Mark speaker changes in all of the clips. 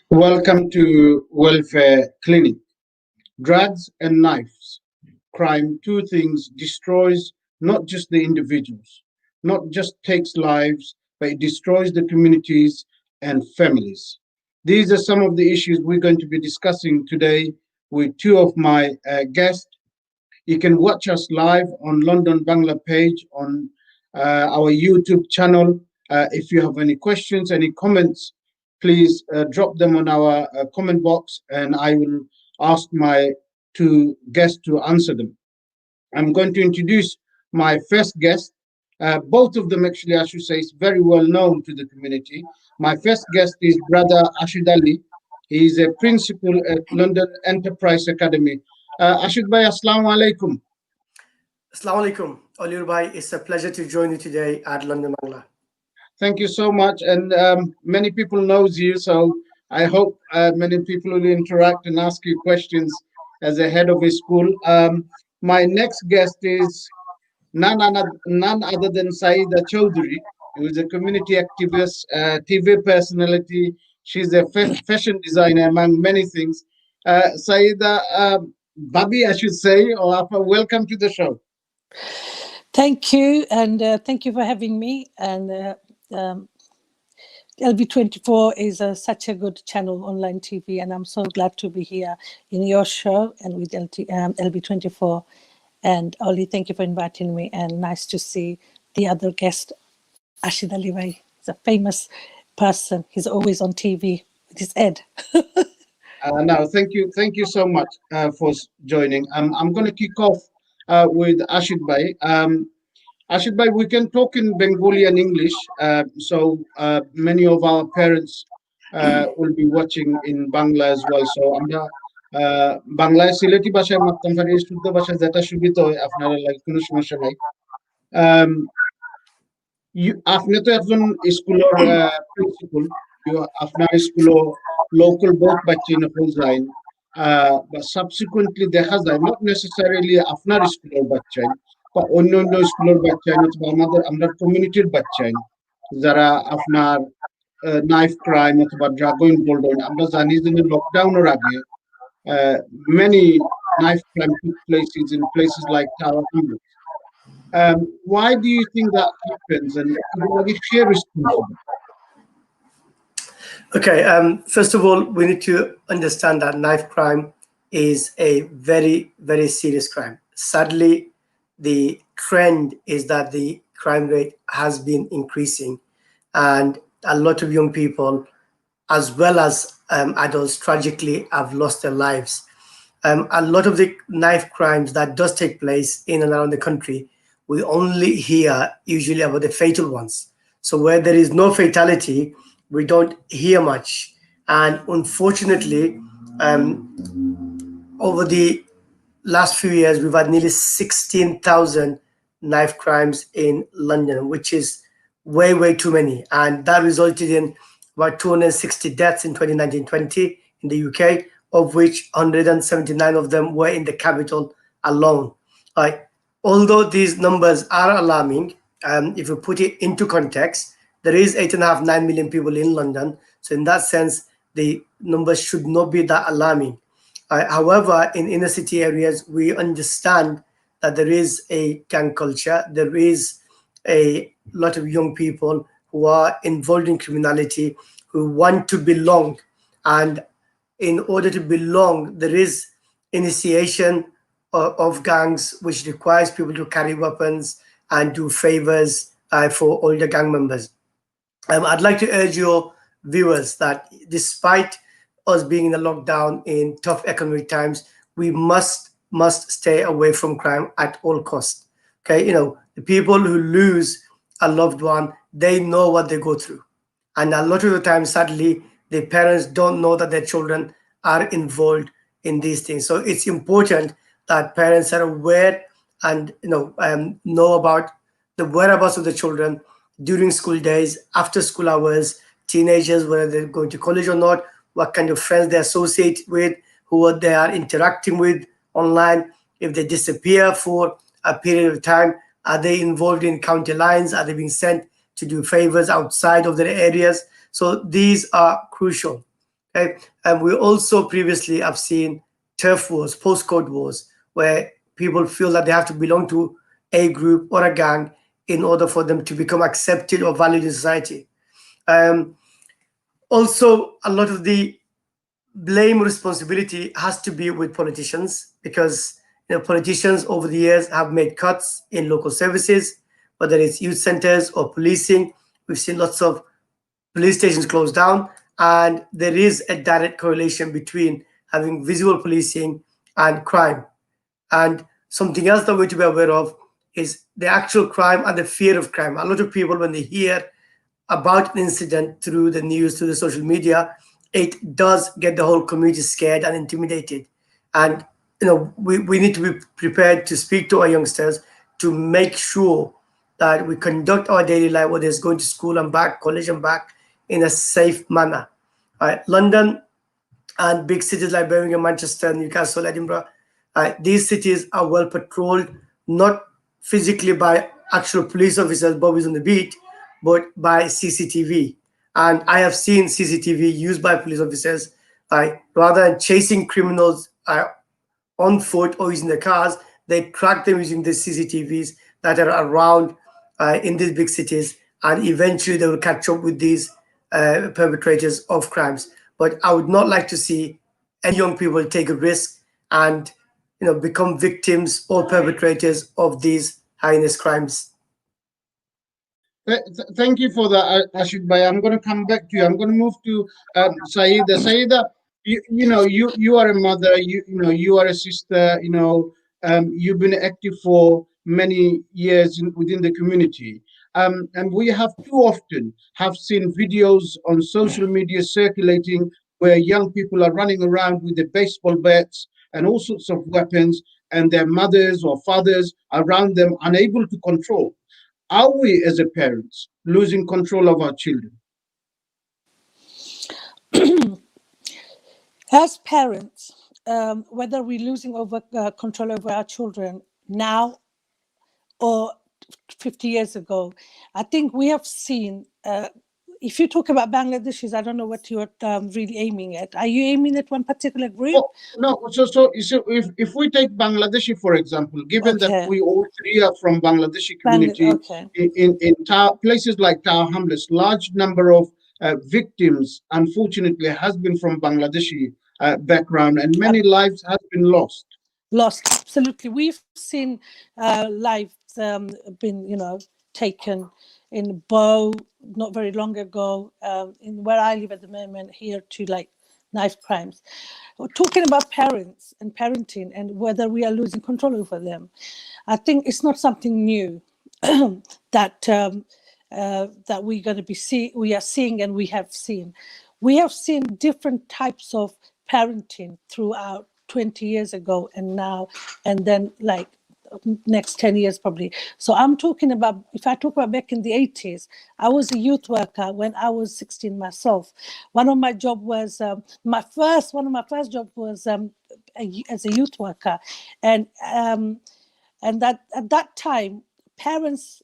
Speaker 1: Welcome to Welfare Clinic. Drugs and knives. Crime, two things, destroys not just the individuals, not just takes lives, but it destroys the communities and families. These are some of the issues we're going to be discussing today with two of my guests. You can watch us live on London Bangla page on our YouTube channel. If you have any questions, any comments, please drop them on our comment box and I will ask my two guests to answer them. I'm going to introduce my first guest. Both of them, actually, I should say, is very well known to the community. My first guest is Brother Ashid Ali. He is a principal at London Enterprise Academy. Ashid Bhai, Assalamu alaikum.
Speaker 2: Assalamu alaikum. Oliur bhai, it's a pleasure to join you today at London Bangla.
Speaker 1: Thank you so much. And many people knows you, so I hope many people will interact and ask you questions as a head of a school. My next guest is none other than Syeda Choudhury, who is a community activist, TV personality. She's a fashion designer, among many things. Syeda, Babi, I should say, or Afa, welcome to the show.
Speaker 3: Thank you, and thank you for having me. And LB24 is such a good channel, online TV, and I'm so glad to be here in your show and with LB24. And Oli, thank you for inviting me, and nice to see the other guest, Ashid Ali bhai. He's a famous person. He's always on TV with his head.
Speaker 1: No, thank you so much for joining. I'm going to kick off with Ashid Bhai. Ashid Bhai, we can talk in Bengali and English, so many of our parents will be watching in Bangla as well. So আমরা বাংলায় সিলেটি ভাষায় মাধ্যম পারি শুদ্ধ ভাষা যেটা সুবিধা হয় আপনারা লাগে কোনো সমস্যা নাই আপনি তো একজন স্কুলের প্রিন্সিপাল আপনার স্কুলও লোকাল বহুত বাচ্চা ইনফল যায় বা সাবসিকুয়েন্টলি দেখা যায় নট নেসেসারিলি আপনার স্কুলের বাচ্চাই বা অন্য অন্য স্কুলের বাচ্চাই অথবা আমরা কমিউনিটির বাচ্চাই যারা আপনার নাইফ ক্রাইম অথবা ড্রাগ ইনভলভ হয় আমরা জানি যে লকডাউনের আগে many knife crime took places in places like Tower Hamlets. Why do you think that happens, and what is your responsibility?
Speaker 2: Okay, first of all, we need to understand that knife crime is a very, very serious crime. Sadly, the trend is that the crime rate has been increasing, and a lot of young people, as well as adults, tragically have lost their lives. A lot of the knife crimes that does take place in and around the country, we only hear usually about the fatal ones. So where there is no fatality, we don't hear much. And unfortunately, over the last few years, we've had nearly 16,000 knife crimes in London, which is way, way too many. And that resulted in about 260 deaths in 2019-20 in the UK, of which 179 of them were in the capital alone. Although these numbers are alarming, if you put it into context, there is 8.5, 9 million people in London. So in that sense, the numbers should not be that alarming. However, in inner city areas, we understand that there is a gang culture. There is a lot of young people who are involved in criminality, who want to belong. And in order to belong, there is initiation of gangs, which requires people to carry weapons and do favors for older gang members. I'd like to urge your viewers that despite us being in a lockdown in tough economic times, we must stay away from crime at all costs. Okay, the people who lose a loved one, they know what they go through. And a lot of the time, sadly, the parents don't know that their children are involved in these things. So it's important that parents are aware and know about the whereabouts of the children during school days, after school hours, teenagers, whether they're going to college or not, what kind of friends they associate with, who they are interacting with online. If they disappear for a period of time, are they involved in county lines? Are they being sent to do favors outside of their areas? So these are crucial. Okay, and we also previously have seen turf wars, postcode wars, where people feel that they have to belong to a group or a gang in order for them to become accepted or valued in society. Um, Also, a lot of the blame responsibility has to be with politicians, because politicians over the years have made cuts in local services, whether it's youth centers or policing. We've seen lots of police stations closed down, and there is a direct correlation between having visual policing and crime. And something else that we need to be aware of is the actual crime and the fear of crime. A lot of people, when they hear about an incident through the news, through the social media, it does get the whole community scared and intimidated. And we need to be prepared to speak to our youngsters to make sure that we conduct our daily life, whether it's going to school and back, college and back, in a safe manner. London and big cities like Birmingham, Manchester, Newcastle, Edinburgh, these cities are well patrolled, not physically by actual police officers, bobbies on the beat, but by CCTV. And I have seen CCTV used by police officers, rather than chasing criminals on foot or using their cars, they track them using the CCTVs that are around in these big cities, and eventually they will catch up with these perpetrators of crimes. But I would not like to see any young people take a risk and become victims or perpetrators of these heinous crimes.
Speaker 1: Thank you for that, Ashid Bhai. I'm going to come back to you. I'm going to move to Syeda. Syeda, you are a mother. You are a sister. You've been active for many years within the community. And we have too often have seen videos on social media circulating where young people are running around with their baseball bats and all sorts of weapons, and their mothers or fathers around them unable to control. Are we, as a parents, losing control of our children?
Speaker 3: As parents, whether we're losing over control over our children now or 50 years ago, I think we have seen. If you talk about Bangladeshis, I don't know what you're really aiming at. Are you aiming at one particular group?
Speaker 1: Oh, no, so if we take Bangladeshi, for example, given that
Speaker 3: Okay.
Speaker 1: we all three are from Bangladeshi community,
Speaker 3: Okay.
Speaker 1: in places like Tower Hamlets, large number of victims, unfortunately, has been from Bangladeshi background, and many lives have been lost.
Speaker 3: Lost, absolutely. We've seen lives been taken in Bow not very long ago, in where I live at the moment here, to like knife crimes. We're talking about parents and parenting and whether we are losing control over them. I think it's not something new that that we're going to we are seeing, and we have seen. We have seen different types of parenting throughout 20 years ago and now, and then like next 10 years probably. So I'm talking about, if I talk about back in the 80s, I was a youth worker when I was 16 myself. One of my job was one of my first job was as a youth worker, and that at that time parents,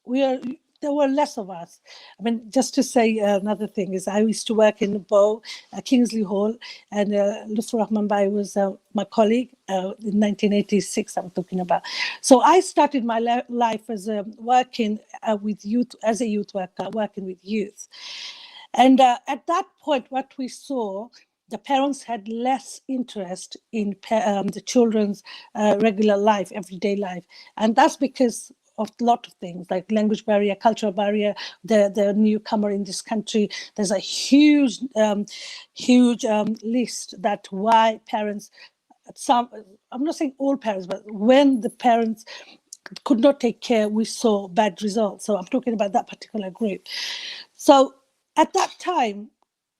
Speaker 3: we are there were less of us. I mean, just to say another thing is, I used to work in Bow, Kingsley Hall, and Rahman was my colleague in 1986. I'm talking about. So I started my life as working with youth, as a youth worker, working with youth. And at that point, what we saw, the parents had less interest in the children's regular life, everyday life. And that's because of a lot of things, like language barrier, cultural barrier, the newcomer in this country. There's a huge list that why parents, I'm not saying all parents, but when the parents could not take care, we saw bad results. So I'm talking about that particular group. So at that time,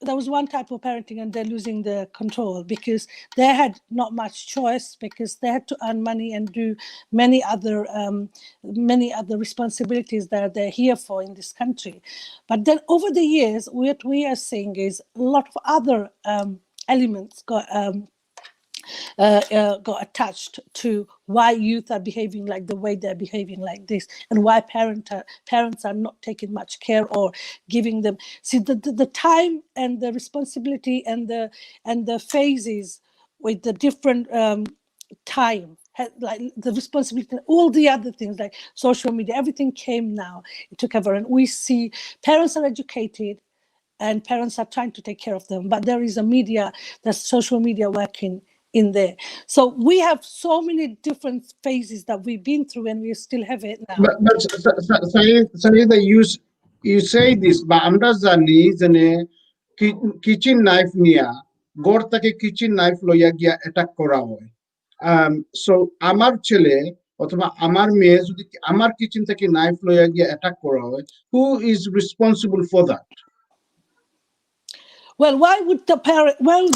Speaker 3: there was one type of parenting, and they're losing the control because they had not much choice, because they had to earn money and do many other responsibilities that they're here for in this country. But then over the years, what we are seeing is a lot of other elements got attached to why youth are behaving like the way they're behaving like this, and why parents are not taking much care or giving them. See, the time and the responsibility and the phases with the different time, like the responsibility, all the other things like social media, everything came now. It took over, and we see parents are educated and parents are trying to take care of them, but there is a media, there's social media working in there. So we have so many different phases that we've been through, and we still have it now.
Speaker 1: Say that you say this, but আমরা জানি যে kitchen knife নিয়া গড় থেকে kitchen knife লইয়া গিয়া attack করা হয়। সো আমার ছেলে অথবা আমার মেয়ে যদি আমার কিচেন থেকে নাইফ লইয়া গিয়া অ্যাটাক করা হয়, who is responsible for that?
Speaker 3: Well, why would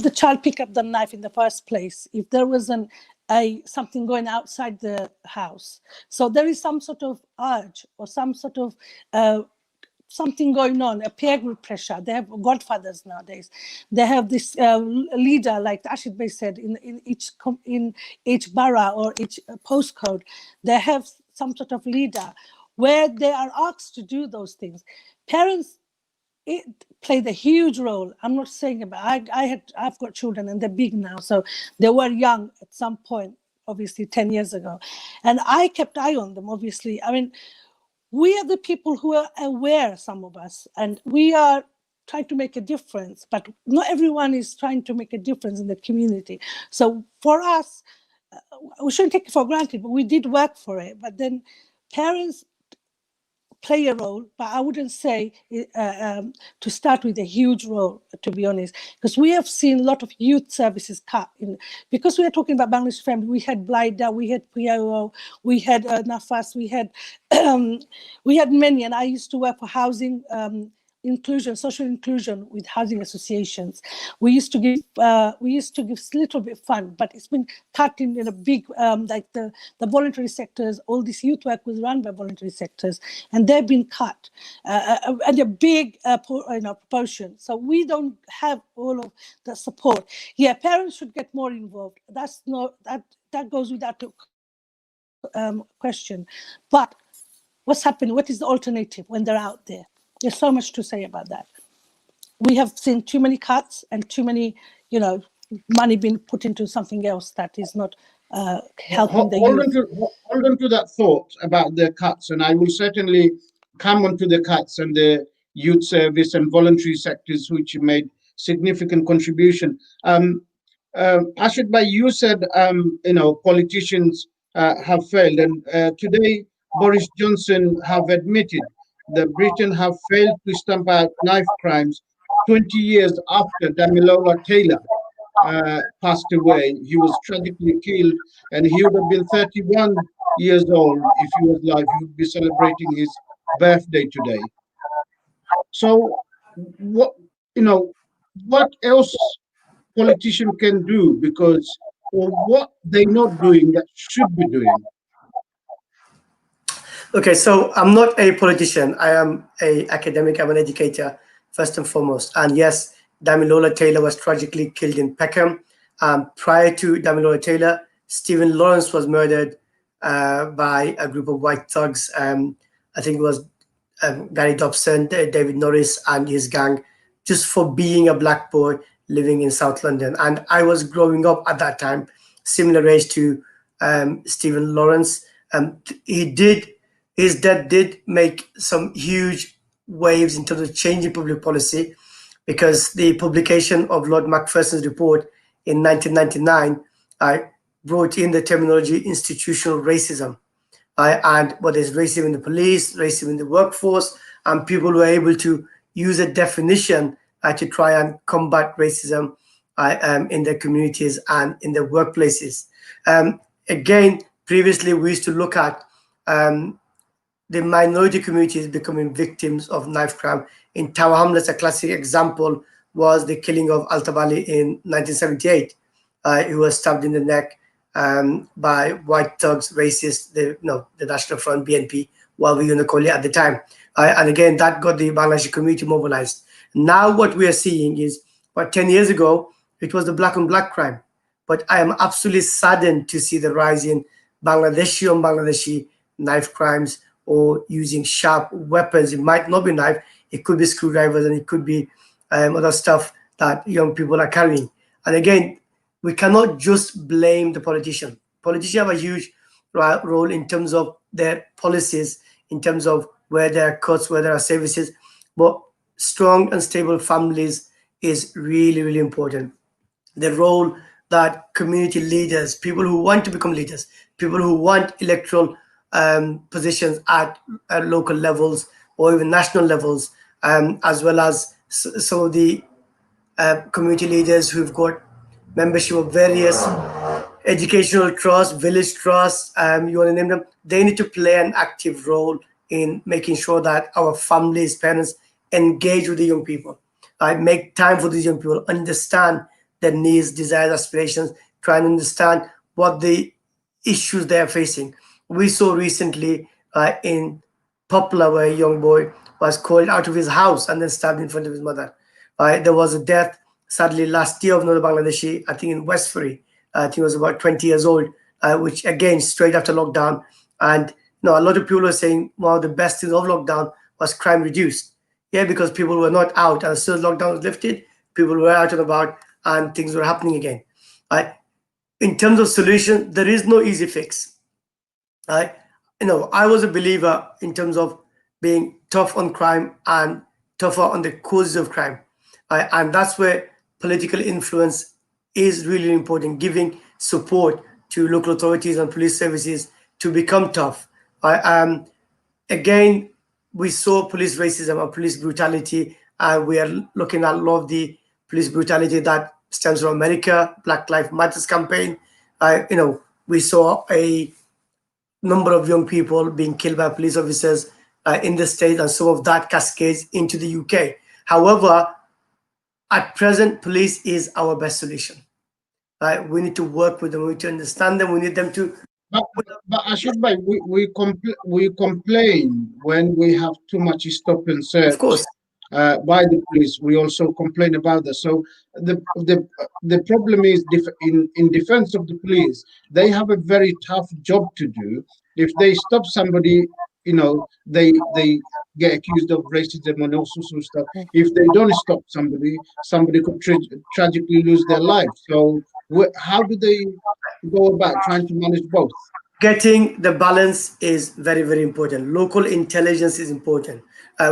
Speaker 3: the child pick up the knife in the first place if there wasn't something going outside the house? So there is some sort of urge or some sort of something going on, a peer group pressure. They have godfathers nowadays. They have this leader, like Ashid Bey said, in each borough or each postcode. They have some sort of leader where they are asked to do those things. Parents, it played a huge role. I'm not saying about. I've got children and they're big now, so they were young at some point, obviously 10 years ago, and I kept eye on them. Obviously, I mean, we are the people who are aware, some of us, and we are trying to make a difference. But not everyone is trying to make a difference in the community. So for us, we shouldn't take it for granted. But we did work for it. But then parents play a role, but I wouldn't say to start with a huge role, to be honest, because we have seen a lot of youth services cut in. Because we are talking about Bangladesh family, we had Blida, we had PIO, we had Nafas, we had many, and I used to work for housing inclusion, social inclusion with housing associations. We used to give a little bit fund, but it's been cut in a big, like the voluntary sectors. All this youth work was run by voluntary sectors, and they've been cut at a big proportion. So we don't have all of the support. Yeah, parents should get more involved. That's not that goes without question. But what's happening? What is the alternative when they're out there? There's so much to say about that. We have seen too many cuts and too many, money being put into something else that is not helping the youth.
Speaker 1: Hold on to that thought about the cuts, and I will certainly come on to the cuts and the youth service and voluntary sectors, which made significant contribution. Ashid Bhai, you said, politicians have failed, and today Boris Johnson have admitted that Britain have failed to stamp out knife crimes 20 years after Damilola Taylor passed away. He was tragically killed, and he would have been 31 years old if he was alive. He would be celebrating his birthday today. So, what else politician can do, or what they're not doing that should be doing?
Speaker 2: Okay, so I'm not a politician. I am an academic. I'm an educator, first and foremost. And yes, Damilola Taylor was tragically killed in Peckham. Prior to Damilola Taylor, Stephen Lawrence was murdered by a group of white thugs. I think it was Gary Dobson, David Norris, and his gang, just for being a black boy living in South London. And I was growing up at that time, similar age to Stephen Lawrence. His death did make some huge waves in terms of changing public policy, because the publication of Lord Macpherson's report in 1999 brought in the terminology institutional racism. And what is racism in the police, racism in the workforce, and people were able to use a definition to try and combat racism in their communities and in their workplaces. Again, previously we used to look at the minority communities becoming victims of knife crime. In Tower Hamlets, a classic example was the killing of Altabali in 1978. He was stabbed in the neck by white thugs, racists, the National Front, BNP, what we call it at the time. And again, that got the Bangladeshi community mobilized. Now what we are seeing is, 10 years ago, it was the black on black crime. But I am absolutely saddened to see the rise in Bangladeshi knife crimes or using sharp weapons. It might not be knife, it could be screwdrivers, and it could be other stuff that young people are carrying. And again, we cannot just blame the politician. Politicians have a huge role in terms of their policies, in terms of where there are cuts, where there are services. But strong and stable families is really, really important. The role that community leaders, people who want to become leaders, people who want electoral positions at local levels or even national levels, as well as some of the community leaders who've got membership of various educational trusts, village trusts, you want to name them, they need to play an active role in making sure that our families, parents engage with the young people. Make time for these young people, understand their needs, desires, aspirations, try and understand what the issues they are facing. We saw recently in Poplar where a young boy was called out of his house and then stabbed in front of his mother. There was a death, sadly, last year of another Bangladeshi, I think in Westbury. I think he was about 20 years old, which again, straight after lockdown. And a lot of people are saying one of the best things of lockdown was crime reduced. Yeah, because people were not out. And as soon as lockdown was lifted, people were out and about and things were happening again. In terms of solution, there is no easy fix. I was a believer in terms of being tough on crime and tougher on the causes of crime. And that's where political influence is really important, giving support to local authorities and police services to become tough. Again, we saw police racism and police brutality, and we are looking at a lot of the police brutality that stems from America, Black Lives Matters campaign. We saw a number of young people being killed by police officers in the States, and some of that cascades into the UK. However, at present, police is our best solution. We need to work with them, we need to understand them, we need them to.
Speaker 1: But Ashid bhai, we complain when we have too much stop and
Speaker 2: Of course.
Speaker 1: search by the police. We also complain about that. So the problem is in defense of the police, they have a very tough job to do. If they stop somebody, they get accused of racism and all sorts of stuff. If they don't stop somebody, somebody could tragically lose their life. So how do they go about trying to manage both?
Speaker 2: Getting the balance is very, very important. Local intelligence is important.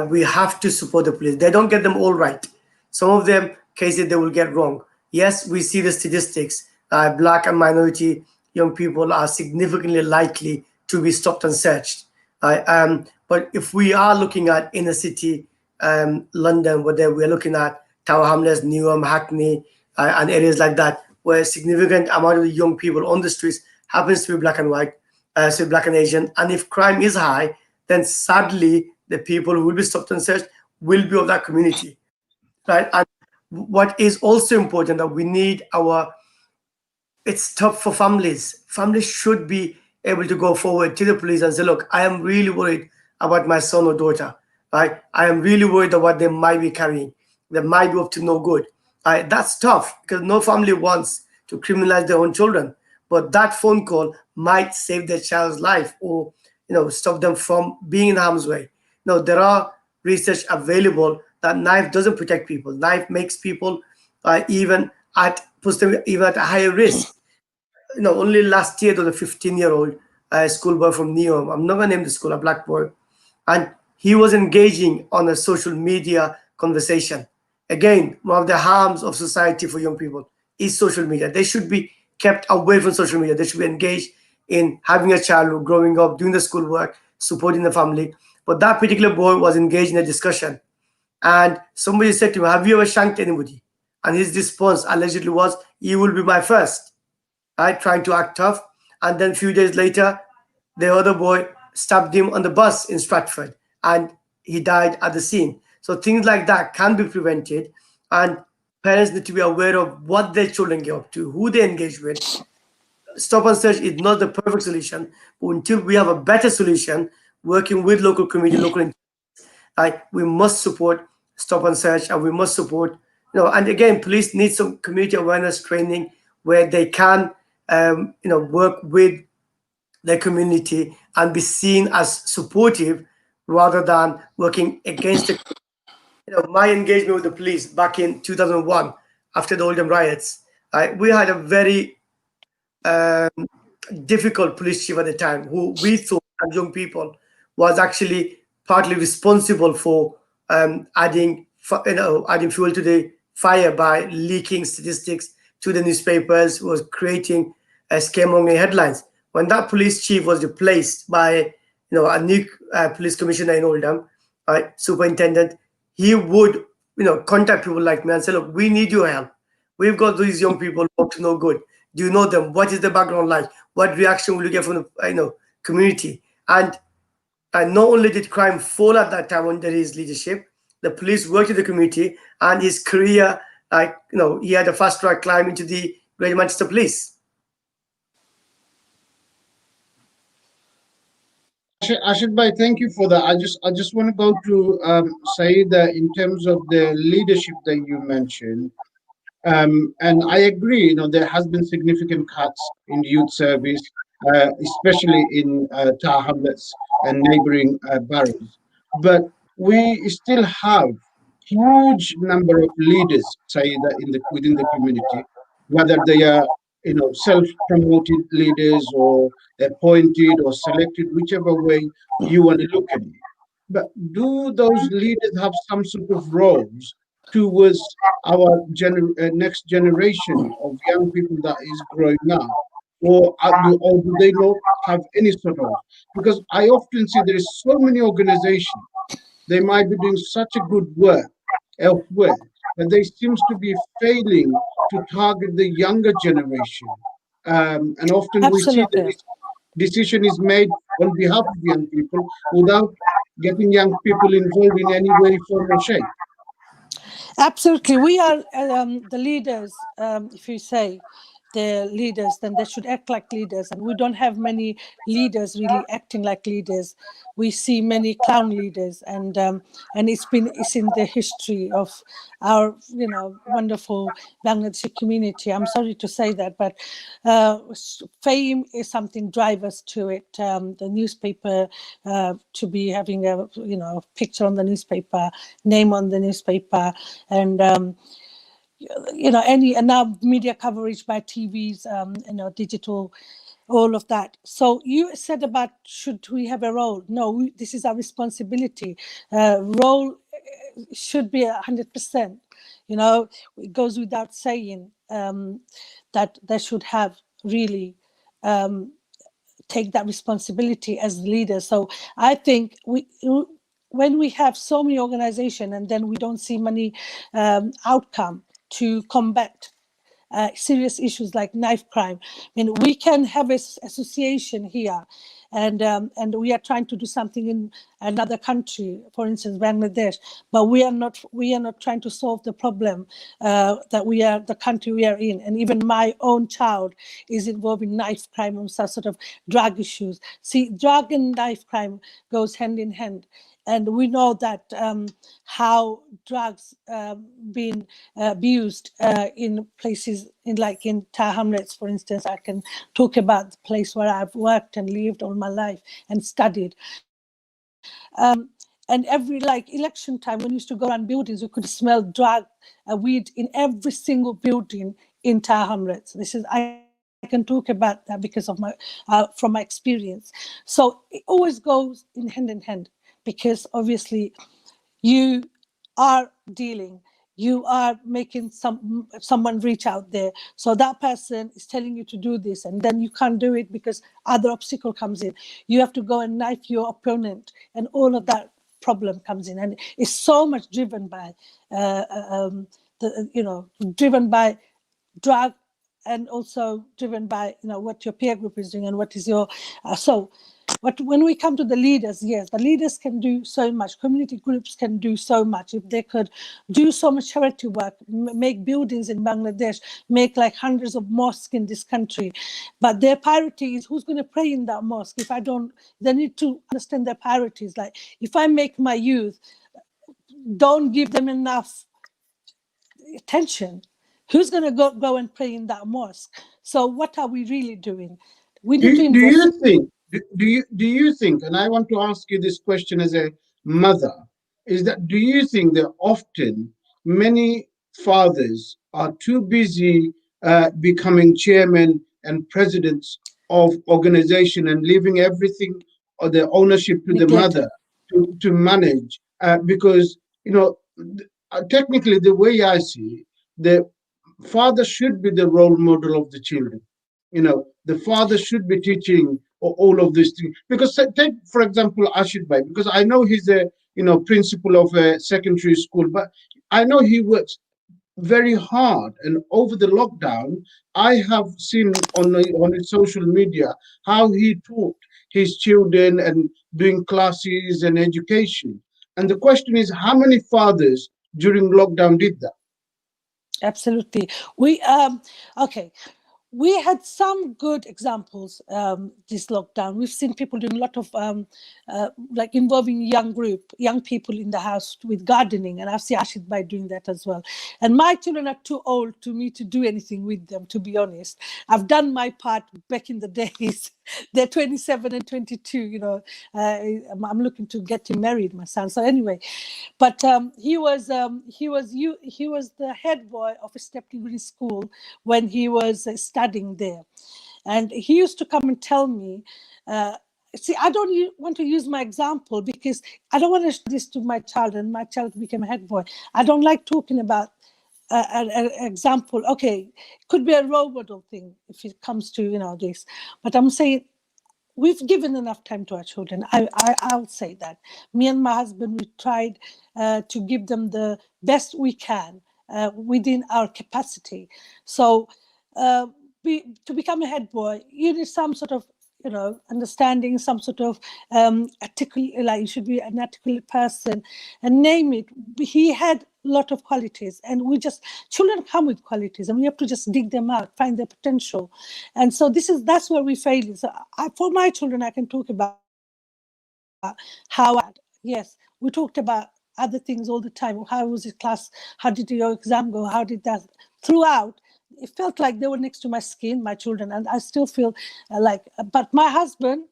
Speaker 2: We have to support the police. They don't get them all right. Some of them cases they will get wrong. Yes, we see the statistics. Black and minority young people are significantly likely to be stopped and searched. But if we are looking at inner city London, where we're looking at Tower Hamlets, Newham, Hackney, and areas like that, where a significant amount of the young people on the streets happens to be black and white, so black and Asian. And if crime is high, then sadly, the people who will be stopped and searched will be of that community, right? And what is also important that we need it's tough for families. Families should be able to go forward to the police and say, look, I am really worried about my son or daughter, right? I am really worried about what they might be carrying. They might be up to no good. That's tough because no family wants to criminalize their own children, but that phone call might save their child's life or stop them from being in harm's way. There are research available that knife doesn't protect people. Knife makes people puts them even at a higher risk. Only last year there was a 15-year-old schoolboy from Newham. I'm not gonna name the school, a black boy, and he was engaging on a social media conversation. Again, one of the harms of society for young people is social media. They should be kept away from social media. They should be engaged in having a child, growing up, doing the schoolwork, supporting the family. But that particular boy was engaged in a discussion. And somebody said to him, have you ever shanked anybody? And his response allegedly was, you will be my first. Right? Trying to act tough. And then a few days later, the other boy stabbed him on the bus in Stratford. And he died at the scene. So things like that can be prevented. And parents need to be aware of what their children get up to, who they engage with. Stop and search is not the perfect solution, but until we have a better solution, working with local community, we must support stop and search, and we must support, and again, police need some community awareness training where they can work with their community and be seen as supportive rather than working against the. My engagement with the police back in 2001 after the Oldham riots, we had a very um, difficult police chief at the time, who we thought as young people was actually partly responsible for adding fuel to the fire by leaking statistics to the newspapers, was creating scaremongering headlines. When that police chief was replaced by a new police commissioner in Oldham, superintendent, he would contact people like me and say, look, we need your help. We've got these young people who up to no good. Do you know them? What is the background like? What reaction will you get from the community? And not only did crime fall at that time under his leadership, the police worked with the community, and his career, he had a fast track climb into the Greater Manchester Police.
Speaker 1: Ashid bhai, thank you for that. I just want to go to Syeda in terms of the leadership that you mentioned. And I agree, there has been significant cuts in youth service, especially in Tar Hamlets and neighboring boroughs. But we still have huge number of leaders, Saida, within the community, whether they are, self-promoted leaders or appointed or selected, whichever way you want to look at it. But do those leaders have some sort of roles towards our next generation of young people that is growing up, or do they not have any sort of? Because I often see there is so many organizations, they might be doing such a good work elsewhere, but they seems to be failing to target the younger generation. And often we see that
Speaker 3: Absolutely.
Speaker 1: this decision is made on behalf of young people without getting young people involved in any way, form, or shape.
Speaker 3: Absolutely. We are the leaders. If you say the leaders, then they should act like leaders. And we don't have many leaders really acting like leaders. We see many clown leaders, and it's in the history of our wonderful Bangladeshi community. I'm sorry to say that, but fame is something drive us to it. The newspaper, to be having a picture on the newspaper, name on the newspaper, and any and now media coverage by TVs, digital, all of that. So you said about should we have a role? No, this is our responsibility. Role should be 100%. It goes without saying that they should have really take that responsibility as leaders. So I think when we have so many organizations and then we don't see many outcome to combat serious issues like knife crime. I mean, we can have an association here, and we are trying to do something in another country, for instance, Bangladesh. But we are not trying to solve the problem that the country we are in. And even my own child is involved in knife crime and some sort of drug issues. See, drug and knife crime goes hand in hand. And we know that how drugs being abused in places in Tar Hamlets, for instance. I can talk about the place where I've worked and lived all my life and studied. And every election time, when we used to go around buildings, we could smell drug, weed in every single building in Tar Hamlets. I can talk about that because of from my experience. So it always goes in hand, because obviously you are dealing, you are making someone reach out there, so that person is telling you to do this, and then you can't do it because other obstacle comes in. You have to go and knife your opponent, and all of that problem comes in, and it's so much driven by driven by drug, and also driven by what your peer group is doing and what is your but when we come to the leaders, yes, the leaders can do so much. Community groups can do so much. If they could do so much charity work, make buildings in Bangladesh, make like hundreds of mosques in this country. But their priority is who's going to pray in that mosque. They need to understand their priorities. Like, if I make my youth, don't give them enough attention. Who's going to go and pray in that mosque? So what are we really doing? We need to
Speaker 1: Do
Speaker 3: invest.
Speaker 1: you think, do you think, and I want to ask you this question as a mother, is that do you think that often many fathers are too busy becoming chairman and presidents of organization and leaving everything or the ownership to the
Speaker 3: Neglected.
Speaker 1: mother to manage? Because, technically, the way I see, the father should be the role model of the children. The father should be teaching all of these things. Because take, for example, Ashid Bhai, because I know he's a principal of a secondary school, but I know he works very hard. And over the lockdown, I have seen on his social media how he taught his children and doing classes and education. And the question is, how many fathers during lockdown did that?
Speaker 3: Absolutely. We okay. We had some good examples this lockdown. We've seen people doing a lot of like involving young people in the house with gardening, and I've seen Ashid by doing that as well. And my children are too old to me to do anything with them, to be honest. I've done my part back in the days. They're 27 and 22. I'm looking to get him married, my son. So anyway, but he was the head boy of a step degree school when he was studying there, and he used to come and tell me. See, I don't want to use my example because I don't want to show this to my child, and my child became a head boy. I don't like talking about an example. Okay, it could be a role model thing if it comes to this, but I'm saying we've given enough time to our children. I'll say that. Me and my husband, we tried to give them the best we can within our capacity. So to become a head boy, you need some sort of understanding, some sort of articulate, like you should be an articulate person, and name it. He had a lot of qualities, and children come with qualities, and we have to just dig them out, find their potential. And so that's where we fail. So for my children, I can talk about how yes, we talked about other things all the time. How was your class? How did your exam go? How did that? Throughout, it felt like they were next to my skin, my children, and I still feel but my husband,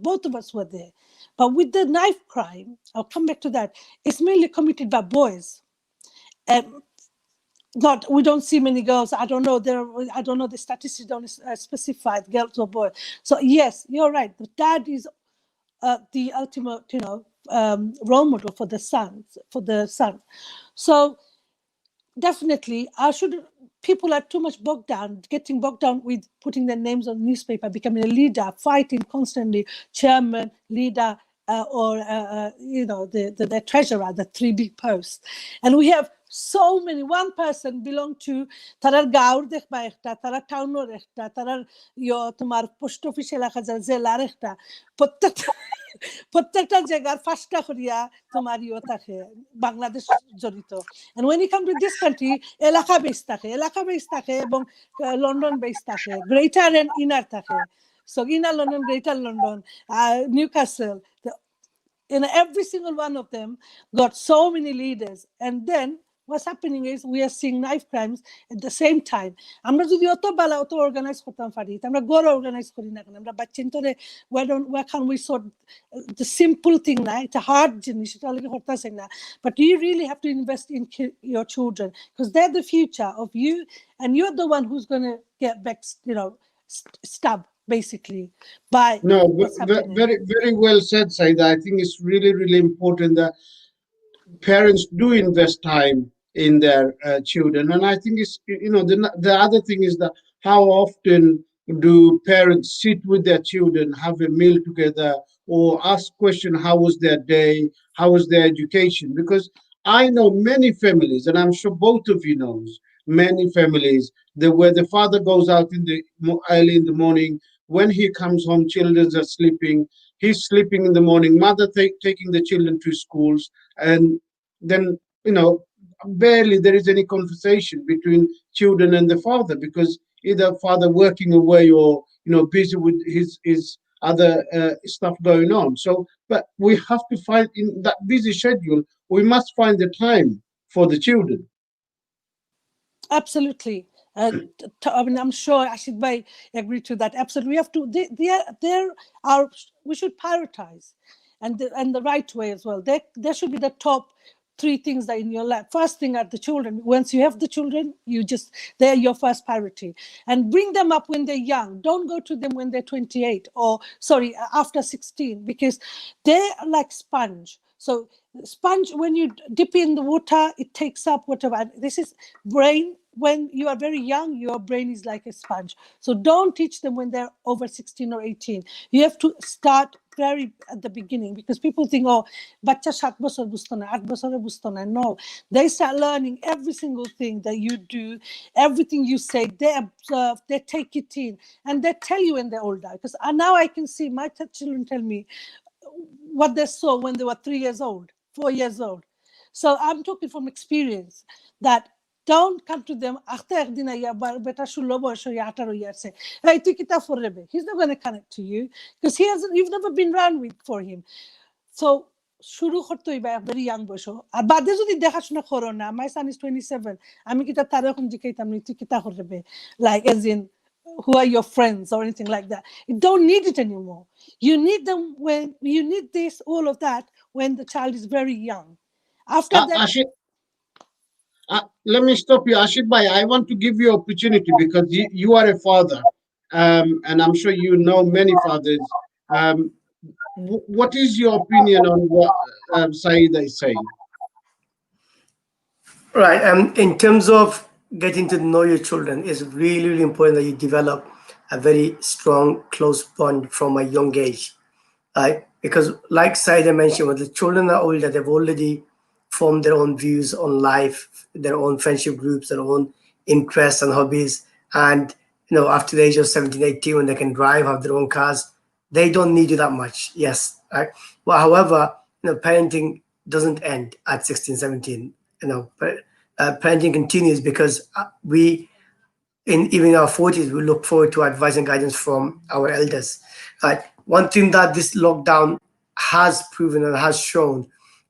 Speaker 3: both of us were there. But with the knife crime, I'll come back to that. It's mainly committed by boys. Not we don't see many girls. I don't know. I don't know, the statistics don't specify girls or boys. So yes, you're right. The dad is the ultimate, role model for the son. So definitely, people are too much getting bogged down with putting their names on newspaper, becoming a leader, fighting constantly, chairman, leader, or the treasurer, the three big posts. And we have so many. One person belonged to tarar gaur dekhba ekta, tarar townor ekta, tarar তোমার post office এলাকা জেলার একটা প্রত্যেকটা জায়গার ফাঁসটা করিয়া তোমার থাকে বাংলাদেশ জড়িত। And when you come to this country, এলাকা বেস থাকে এবং লন্ডন বেস থাকে, গ্রেটার এন্ড ইনার থাকে। So inner London, greater London, Newcastle, and every single one of them got so many leaders. And then what's happening is we are seeing knife crimes at the same time. আমরা যদি অত বেলা অত organise করতাম পারি, আমরা গড় organise করি না কেন? আমরা বাচ্চিন্তরে where can we sort the simple thing না, it's a hard জিনিস, এটা লাগে করতেছে না. But you really have to invest in your children because they're the future of you, and you're the one who's going to get back, stabbed basically by
Speaker 1: No,
Speaker 3: what's happening.
Speaker 1: very, very well said, Saida. I think it's really, really important that parents do invest time in their children. And I think it's, the other thing is that how often do parents sit with their children, have a meal together, or ask question, how was their day, how was their education? Because I know many families, and I'm sure both of you knows many families that where the father goes out in the early in the morning, when he comes home, children are sleeping, he's sleeping in the morning, mother taking the children to schools, and then barely there is any conversation between children and the father, because either father working away or busy with his other stuff going on. So but we have to find, in that busy schedule, we must find the time for the children.
Speaker 3: Absolutely. I mean, I'm sure Ashid Bhai agree to that. Absolutely, we have to. There are. We should prioritize, and the right way as well. There should be the top three things that in your life. First thing are the children. Once you have the children, they're your first priority, and bring them up when they're young. Don't go to them when they're 28 or sorry after 16, because they're like sponge. So sponge, when you dip in the water, it takes up whatever. This is brain. When you are very young, your brain is like a sponge. So don't teach them when they're over 16 or 18. You have to start very at the beginning, because people think, oh, bacha 7 বছর বুঝতো না, 8 বছরে বুঝতো না. No, they start learning every single thing that you do, everything you say, they observe, they take it in, and they tell you when they're older. Because now I can see my children tell me what they saw when they were 3 years old, 4 years old. So I'm talking from experience that don't come to them. He's not going to connect to you because you've never been around with for him. So শুরু করতে হইবা very young বয়স। আর বাদে যদি দেখাশোনা করো না, my son is 27, আমি কি তার এখন জিজ্ঞাইতাম নি তুই কিতা করবে, like as in who are your friends or anything like that. You don't need it anymore. You need them when you need this, all of that, when the child is very young. After that,
Speaker 1: Ashid, let me stop you, Ashid Bhai. I want to give you opportunity because you are a father, and I'm sure you know many fathers. What is your opinion on what Syeda is saying?
Speaker 2: Right. In terms of getting to know your children, it's really, really important that you develop a very strong, close bond from a young age. Right? Because, like Syeda mentioned, when the children are older, they've already formed their own views on life, their own friendship groups, their own interests and hobbies. And, after the age of 17, 18, when they can drive, have their own cars, they don't need you that much. Yes. Right? Well, however, parenting doesn't end at 16, 17. But parenting continues because we, even in our 40s, we look forward to advice and guidance from our elders. Right? One thing that this lockdown has proven and has shown,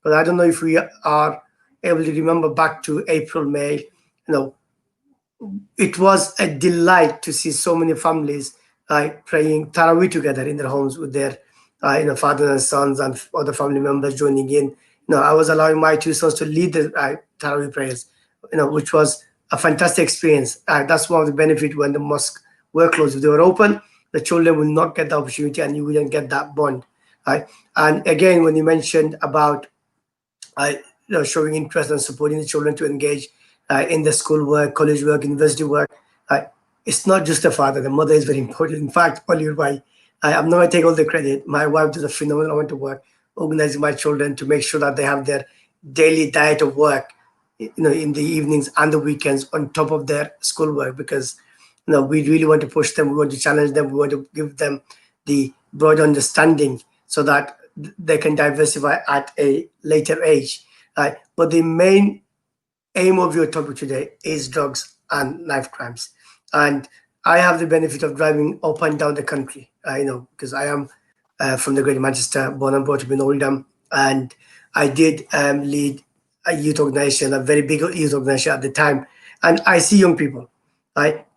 Speaker 2: but I don't know if we are able to remember back to April, May, it was a delight to see so many families praying Tarawih together in their homes with their fathers and sons and other family members joining in. I was allowing my two sons to lead the Tarawih prayers, which was a fantastic experience. That's one of the benefits when the mosque were closed. If they were open, the children will not get the opportunity and you wouldn't get that bond. Right? And again, when you mentioned about showing interest and supporting the children to engage in the school work, college work, university work, it's not just the father. The mother is very important. In fact, Oliur, I'm not going to take all the credit. My wife does a phenomenal amount of work organizing my children to make sure that they have their daily diet of work, in the evenings and the weekends on top of their schoolwork, because we really want to push them, we want to challenge them, we want to give them the broad understanding so that they can diversify at a later age. But the main aim of your topic today is drugs and knife crimes. And I have the benefit of driving up and down the country, because I am from the Greater Manchester, born and brought up in Oldham, and I did lead a youth organization, a very big youth organization at the time. And I see young people.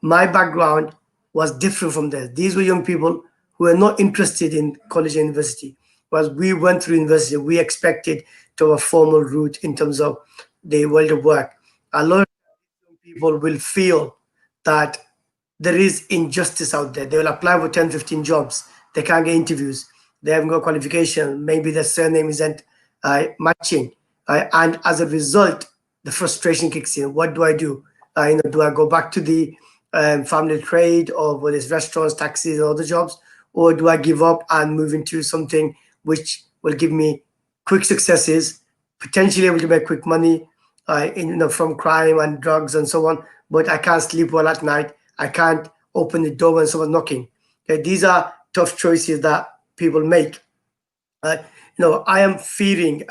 Speaker 2: My background was different from theirs. These were young people who were not interested in college and university. Whereas we went through university, we expected to have a formal route in terms of the world of work. A lot of young people will feel that there is injustice out there. They will apply for 10, 15 jobs. They can't get interviews. They haven't got qualification. Maybe their surname isn't matching. And as a result, the frustration kicks in. What do I do? Do I go back to the family trade or whether it's restaurants, taxis, and other jobs? Or do I give up and move into something which will give me quick successes, potentially able to make quick money from crime and drugs and so on, but I can't sleep well at night. I can't open the door when someone's knocking. Okay, these are tough choices that people make. I am fearing,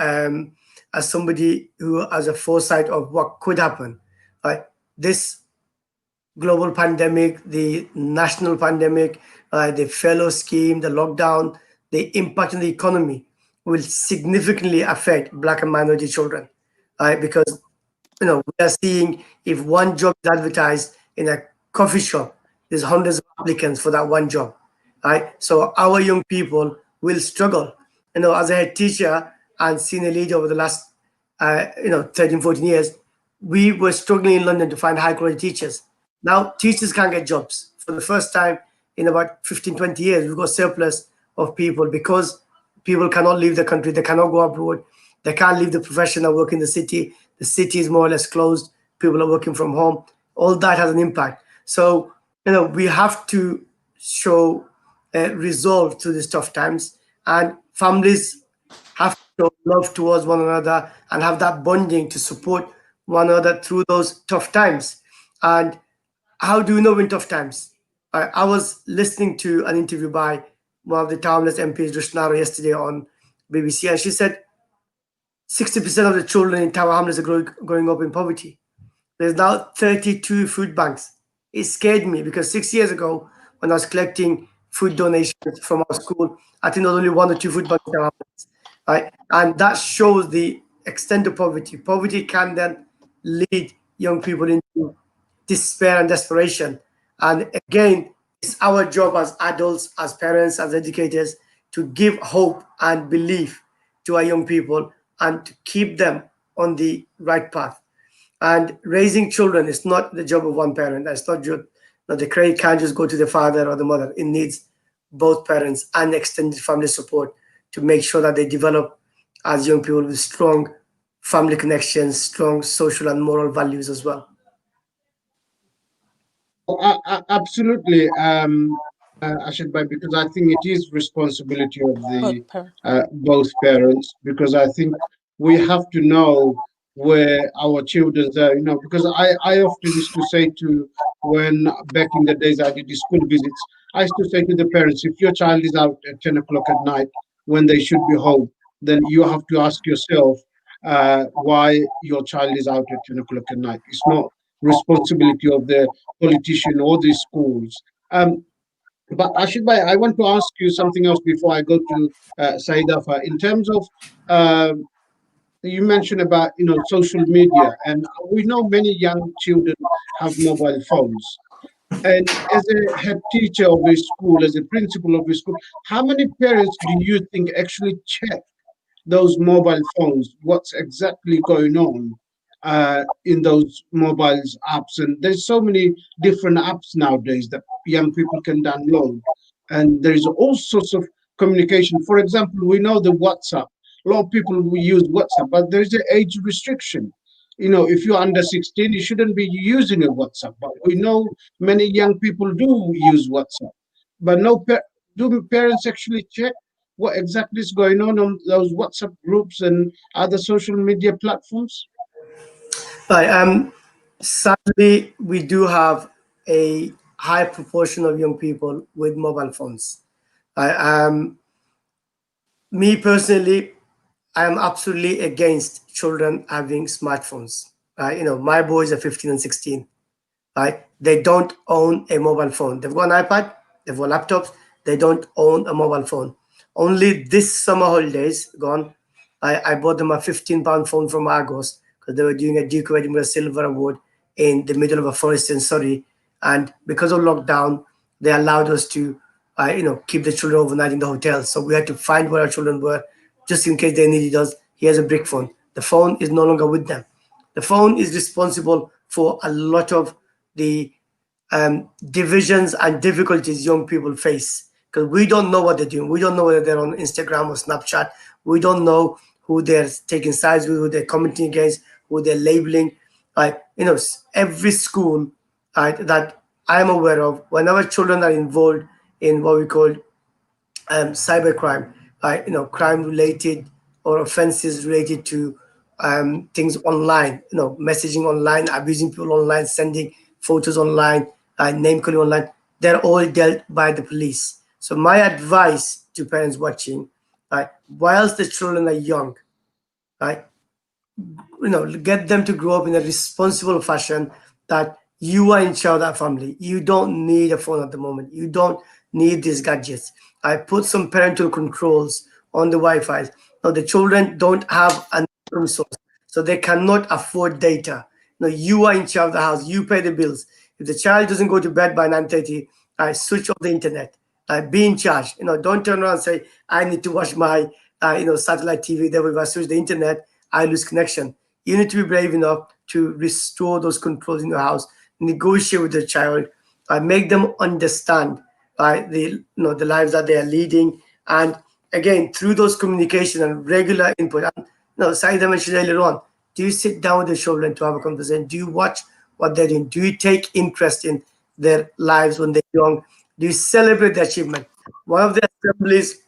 Speaker 2: as somebody who has a foresight of what could happen, this global pandemic, the national pandemic, the fellow scheme, the lockdown, the impact on the economy will significantly affect Black and minority children, because we are seeing if one job is advertised in a coffee shop, there's hundreds of applicants for that one job, right? So our young people will struggle. As a head teacher and senior leader over the last, 13, 14 years, we were struggling in London to find high quality teachers. Now teachers can't get jobs. For the first time in about 15, 20 years, we've got surplus of people because people cannot leave the country, they cannot go abroad, they can't leave the profession and work in the city. The city is more or less closed. People are working from home. All that has an impact. So, we have to show resolve through these tough times, and families have to show love towards one another and have that bonding to support one another through those tough times. And how do you know in tough times? I was listening to an interview by one of the timeless MPs, Rushnara, yesterday on BBC, and she said 60% of the children in Tower Hamlets are growing up in poverty. There's now 32 food banks. It scared me because 6 years ago, when I was collecting food donations from our school, I think there was only one or two food banks in Tower Hamlets, right? And that shows the extent of poverty. Poverty can then lead young people into despair and desperation. And again, it's our job as adults, as parents, as educators, to give hope and belief to our young people and to keep them on the right path. And raising children is not the job of one parent. That's not just, the credit can't just go to the father or the mother. It needs both parents and extended family support to make sure that they develop as young people with strong family connections, strong social and moral values as well.
Speaker 1: Absolutely, Ashid Bhai, because I think it is responsibility of the
Speaker 3: Both parents.
Speaker 1: both parents, because I think we have to know where our children are, because I often used to say to, when back in the days I did the school visits, I used to say to the parents, if your child is out at 10 o'clock at night when they should be home, then you have to ask yourself why your child is out at 10 o'clock at night. It's not responsibility of the politician or the schools. But Ashid Bhai, I want to ask you something else before I go to Syeda. In terms of you mentioned about social media, and we know many young children have mobile phones. And as a head teacher of a school, as a principal of a school, how many parents do you think actually check those mobile phones, what's exactly going on in those mobiles apps? And there's so many different apps nowadays that young people can download, and there is all sorts of communication. For example, we know the WhatsApp. A lot of people will use WhatsApp, but there is an age restriction. If you're under 16, you shouldn't be using a WhatsApp. But we know many young people do use WhatsApp. But do parents actually check what exactly is going on those WhatsApp groups and other social media platforms?
Speaker 2: Right. Sadly, we do have a high proportion of young people with mobile phones. I, Me personally, I am absolutely against children having smartphones. My boys are 15 and 16. Right? They don't own a mobile phone. They've got an iPad, they've got laptops, they don't own a mobile phone. Only this summer holidays gone, I bought them a £15 phone from Argos because they were doing a Duke of Edinburgh Silver Award in the middle of a forest in Surrey. And because of lockdown, they allowed us to, keep the children overnight in the hotel. So we had to find where our children were just in case they needed us. Here's a brick phone. The phone is no longer with them. The phone is responsible for a lot of the divisions and difficulties young people face because we don't know what they're doing. We don't know whether they're on Instagram or Snapchat. We don't know who they're taking sides with, who they're commenting against, who they're labeling. Every school that I'm aware of, whenever children are involved in what we call cybercrime, crime related or offenses related to things online, messaging online, abusing people online, sending photos online, name calling online, they're all dealt by the police. So my advice to parents watching, whilst the children are young, right, get them to grow up in a responsible fashion that you are in charge of that family. You don't need a phone at the moment. You don't need these gadgets. I put some parental controls on the Wi-Fi. Now the children don't have an income source, so they cannot afford data. No, you are in charge of the house. You pay the bills. If the child doesn't go to bed by 9:30, switch off the internet. Be in charge. Don't turn around and say, I need to watch my satellite TV. Then if I switch the internet, I lose connection. You need to be brave enough to restore those controls in your house. Negotiate with the child. Make them understand the lives that they are leading. And again, through those communication and regular input. And Syeda mentioned earlier on, do you sit down with the children to have a conversation? Do you watch what they're doing? Do you take interest in their lives when they're young? Do you celebrate their achievement? One of the assemblies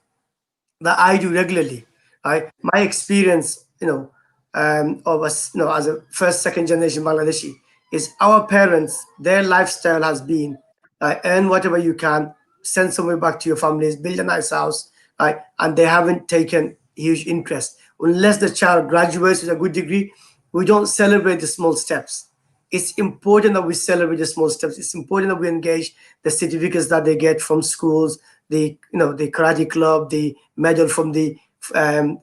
Speaker 2: that I do regularly, my experience, of us, as a first, second generation Bangladeshi, is our parents, their lifestyle has been earn whatever you can, send somewhere back to your families, build a nice house, and they haven't taken huge interest. Unless the child graduates with a good degree, we don't celebrate the small steps. It's important that we celebrate the small steps. It's important that we engage the certificates that they get from schools, the karate club, the medal from the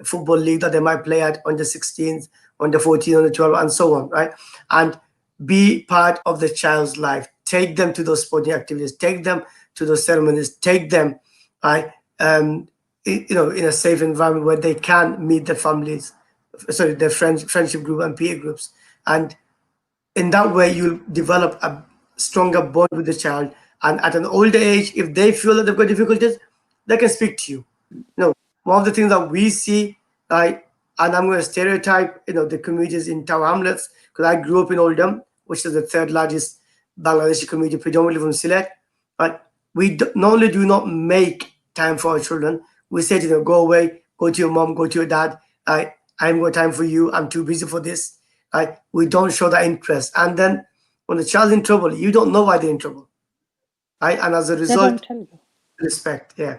Speaker 2: football league that they might play at under 16s, under 14, under 12, and so on, right? And be part of the child's life. Take them to those sporting activities. Take them to those ceremonies. Take them, right? In a safe environment where they can meet their families, their friendship group and peer groups. And in that way, you'll develop a stronger bond with the child. And at an older age, if they feel that they've got difficulties, they can speak to you. One of the things that we see, and I'm going to stereotype, the communities in Tower Hamlets, because I grew up in Oldham, which is the third largest Bangladeshi community, predominantly from Sylhet. But we not only do not make time for our children, we say to them, go away, go to your mom, go to your dad. I haven't got time for you. I'm too busy for this. We don't show that interest. And then when the child's in trouble, you don't know why they're in trouble. And as a
Speaker 3: They
Speaker 2: result,
Speaker 3: don't tell you.
Speaker 2: respect. Yeah.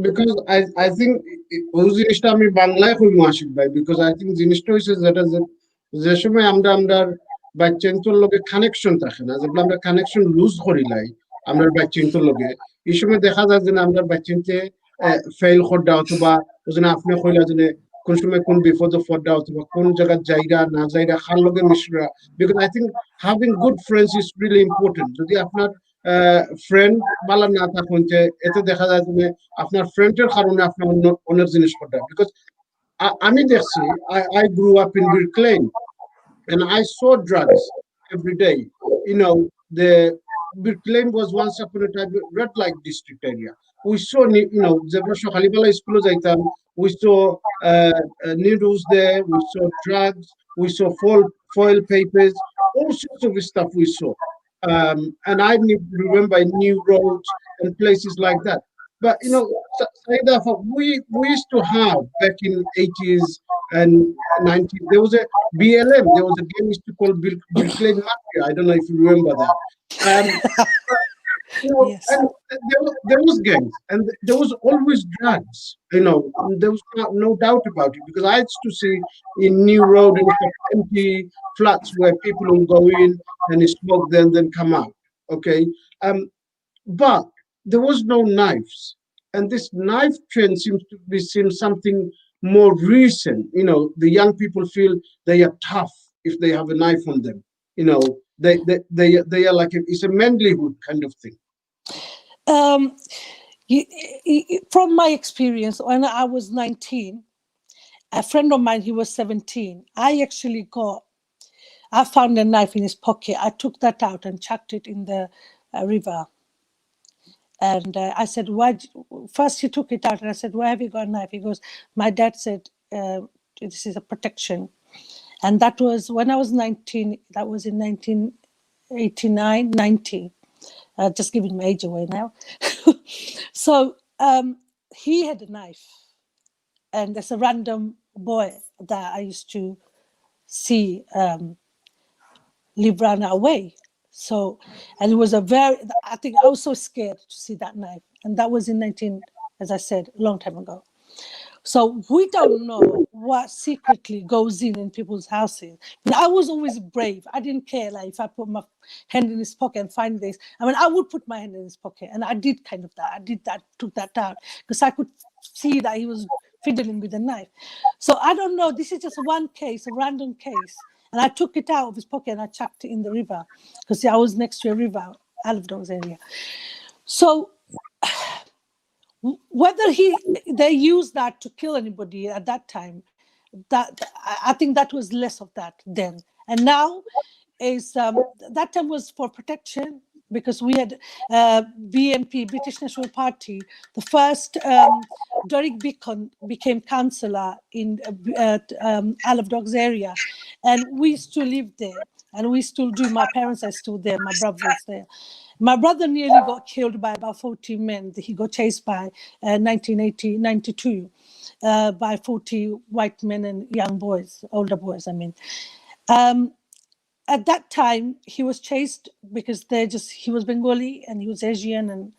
Speaker 1: Because I think ওই জিনিসটা আমি বাংলায় কইব আশিক ভাই, because I think জিনিসটা হইছে যেটা যে সময় আমরা বাচ্চান্তর লগে কানেকশন থাকে না, যেগুলো আমরা কানেকশন লুজ করি লাই আমরা বাচ্চান্তর লগে, এই সময় দেখা যায় যে আমরা বাচ্চান্তে ফেল করডা অথবা ওজনে আপনি কইলা যে কোন সময় কোন বিপদ ফডা অথবা কোন জায়গা যাইরা না যাইরা খার লগে Mishra, because I think having good friends is really important. যদি আপনার ফ্রেন্ড বালা না থাকুন, যে এতে দেখা যায় যে আপনার ফ্রেন্ডের কারণে আপনার অনেক জিনিস ঘটে, বিকজ আমি দেখছি I grew up in Birklane and I saw drugs every day. The Birklane was once upon a time red light district area. We saw, যেগুলো সকালবেলা স্কুলে যাইতাম, we saw needles there, we saw drugs, we saw foil papers, all sorts of stuff we saw. And I remember new roads and places like that. But Syeda, we used to have back in 80s and 90s. There was a BLM. There was a game used to call Birklane Mafia. I don't know if you remember that.
Speaker 3: Yes.
Speaker 1: And there was gangs, and there was always drugs. There was no doubt about it, because I used to see in New Road and stuff, empty flats where people will go in and smoke, then come out. Okay, but there was no knives, and this knife trend seems to be something more recent. The young people feel they are tough if they have a knife on them. They are like it's a manlyhood kind of thing.
Speaker 3: From my experience, when I was 19, a friend of mine, he was 17. I found a knife in his pocket. I took that out and chucked it in the river. And I said, why? First he took it out and I said, why have you got a knife? He goes, my dad said, this is a protection. And that was when I was 19, that was in 1989, 90. Just giving my age away now. So he had a knife. And there's a random boy that I used to see live run away. So, and it was I think I was so scared to see that knife. And that was in as I said, a long time ago. So we don't know what secretly goes in people's houses. I was always brave. I didn't care, like if I put my hand in his pocket and find this. I would put my hand in his pocket, and I did kind of that. I did that, took that out, because I could see that he was fiddling with a knife. So I don't know. This is just one case, a random case. And I took it out of his pocket and I chucked it in the river because I was next to a river, Olive Dogs area. So whether they used that to kill anybody at that time, that I think that was less of that then. And now is that time was for protection because we had BNP, British National Party. The first Derek Beacon became councillor in Olive Dogs area, and we still live there, and we still do. My parents are still there. My brother is there. My brother nearly got killed by about 40 men. He got chased by 92 by 40 white men and young boys, older boys, I mean. At that time, he was chased because he was Bengali and he was Asian, and,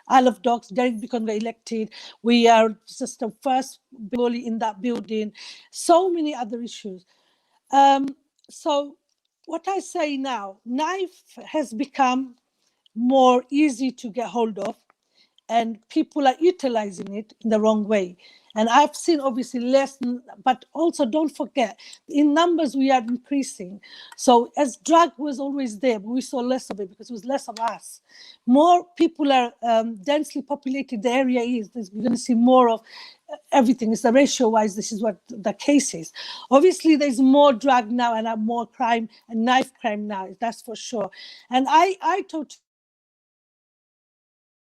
Speaker 3: I love dogs. Derek Beacon got elected. We are just the first Bengali in that building. So many other issues. So what I say now, knife has become more easy to get hold of, and people are utilizing it in the wrong way. And I've seen obviously less, but also don't forget, in numbers we are increasing. So as drug was always there, but we saw less of it because it was less of us. More people are densely populated, the area is, we're going to see more of everything. It's the ratio-wise, this is what the case is. Obviously, there's more drug now and more crime and knife crime now, that's for sure. And I totally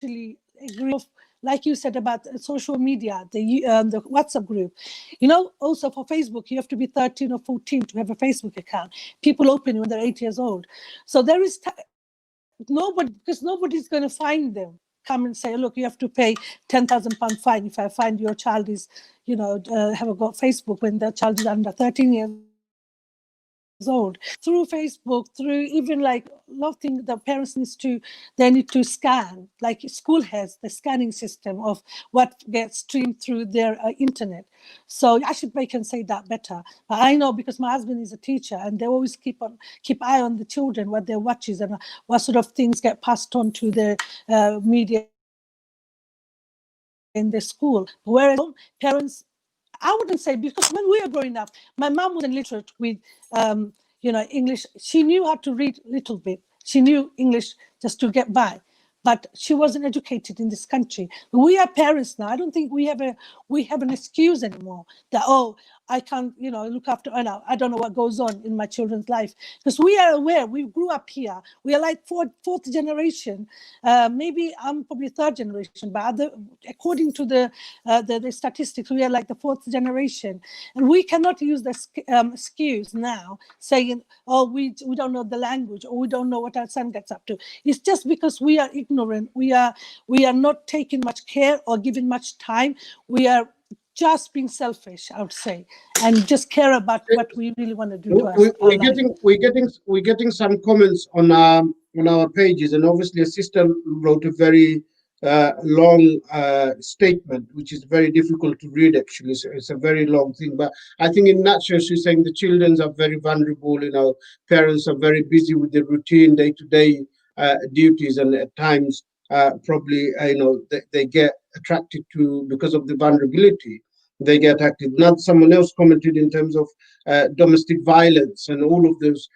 Speaker 3: agree of, like you said about social media, the WhatsApp group. Also for Facebook, you have to be 13 or 14 to have a Facebook account. People open when they're 8 years old. So there is nobody, because nobody's going to find them. Come and say, look, you have to pay £10,000 fine if I find your child is, have got Facebook when their child is under 13 years old. Through Facebook, through even like a lot of things the parents they need to scan, like school has the scanning system of what gets streamed through their internet. So actually I can say that better. But I know because my husband is a teacher and they always keep eye on the children, what they watches and what sort of things get passed on to the media in the school. Whereas parents, I wouldn't say, because when we were growing up, my mom wasn't literate with, English. She knew how to read a little bit. She knew English just to get by, but she wasn't educated in this country. We are parents now. I don't think we have an excuse anymore that, oh, I can't, look after. I don't know what goes on in my children's life, because we are aware. We grew up here. We are like fourth generation. Maybe I'm probably third generation, but according to the statistics, we are like the fourth generation, and we cannot use the excuse now saying, oh, we don't know the language, or we don't know what our son gets up to. It's just because we are ignorant. We are not taking much care or giving much time. We are just being selfish, I would say, and just care about what we really want to do to us.
Speaker 1: We're getting some comments on our pages, and obviously a sister wrote a very long statement, which is very difficult to read. Actually, so it's a very long thing. But I think in nutshell, she's saying the children are very vulnerable. Parents are very busy with the routine, day-to-day duties, and at times probably they get attracted to, because of the vulnerability, they get active. Now, someone else commented in terms of domestic violence and all of those,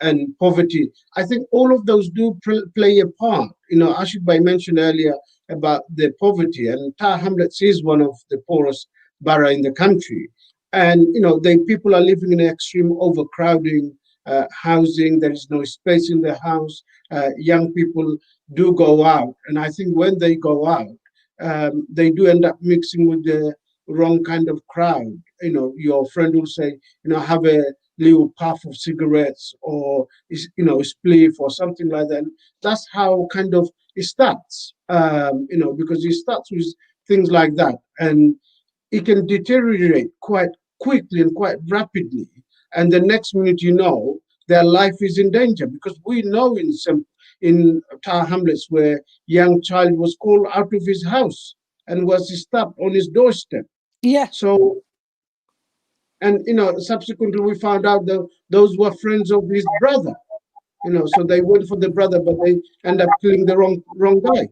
Speaker 1: and poverty. I think all of those do play a part. Ashid Bhai mentioned earlier about the poverty, and Tower Hamlets is one of the poorest borough in the country. And, people are living in extreme overcrowding, housing. There is no space in the house. Young people do go out. And I think when they go out, they do end up mixing with the wrong kind of crowd. Your friend will say, have a little puff of cigarettes, or a spliff or something like that. And that's how kind of it starts, because it starts with things like that. And it can deteriorate quite quickly and quite rapidly. And the next minute, their life is in danger, because we know in Tower Hamlets where young child was called out of his house and was stopped on his doorstep.
Speaker 3: Yeah.
Speaker 1: So, and subsequently we found out that those were friends of his brother. So they went for the brother, but they end up killing the wrong guy.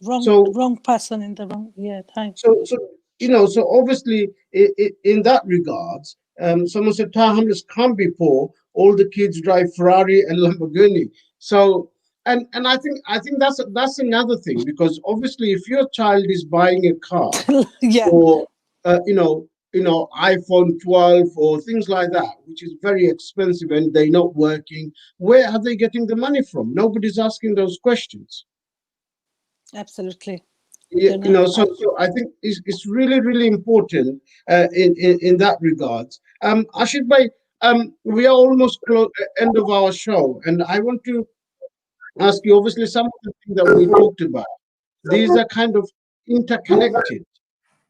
Speaker 1: So
Speaker 3: wrong person in the wrong, yeah, time.
Speaker 1: so so obviously in that regards, someone said Tower Hamlets can't be poor. All the kids drive Ferrari and Lamborghini. So and I think that's another thing, because obviously if your child is buying a car
Speaker 3: Yeah,
Speaker 1: or iPhone 12 or things like that, which is very expensive, and they're not working, where are they getting the money from? Nobody's asking those questions.
Speaker 3: absolutely.
Speaker 1: Yeah,
Speaker 3: They're not.
Speaker 1: so I think it's really really important in that regards. Ashid bhai, we are almost end of our show, and I want to ask you. Obviously, some of the things that we talked about, these are kind of interconnected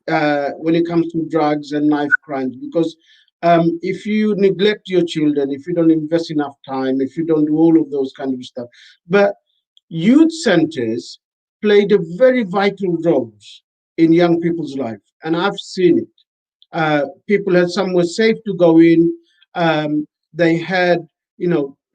Speaker 1: when it comes to drugs and knife crimes, because if you neglect your children, if you don't invest enough time, if you don't do all of those kind of stuff, but youth centers played a very vital roles in young people's life, and I've seen it. People had somewhere safe to go in. They had,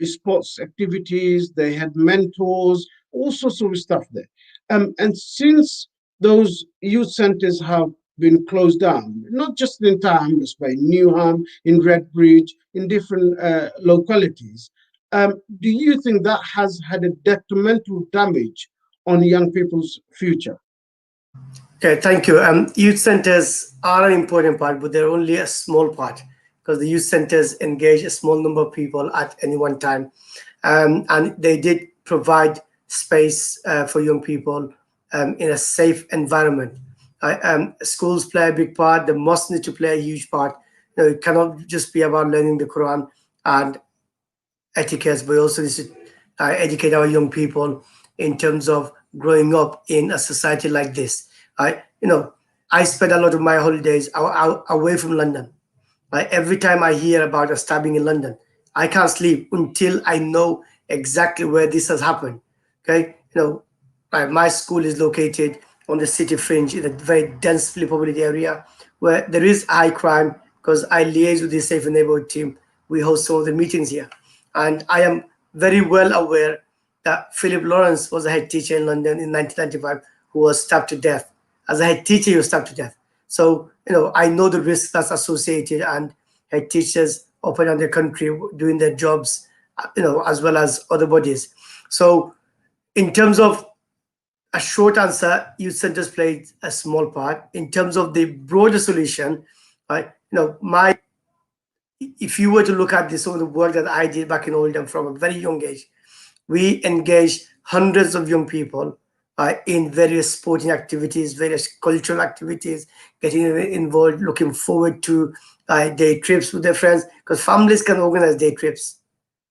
Speaker 1: sports activities. They had mentors, all sorts of stuff there. And since those youth centers have been closed down, not just in Tahams, but in Newham, in Redbridge, in different localities, do you think that has had a detrimental damage on young people's future?
Speaker 2: Okay, thank you. Youth centers are an important part, but they're only a small part because the youth centers engage a small number of people at any one time. And they did provide space for young people in a safe environment. Schools play a big part, the mosques need to play a huge part. It cannot just be about learning the Quran and etiquettes, but also need to educate our young people in terms of growing up in a society like this. I spend a lot of my holidays away from London. Every time I hear about a stabbing in London, I can't sleep until I know exactly where this has happened. Okay, my school is located on the city fringe in a very densely populated area where there is high crime. Because I liaise with the Safe and Neighborhood team, we host some of the meetings here, and I am very well aware that Philip Lawrence was a head teacher in London in 1995 who was stabbed to death. As a head teacher, he was stabbed to death. So, I know the risk that's associated, and head teachers up and down the country doing their jobs, as well as other bodies. So, in terms of a short answer, youth centers played a small part. In terms of the broader solution, right? If you were to look at this, some of the work that I did back in Oldham from a very young age, we engaged hundreds of young people in various sporting activities, various cultural activities, getting involved, looking forward to day trips with their friends, because families can organize day trips.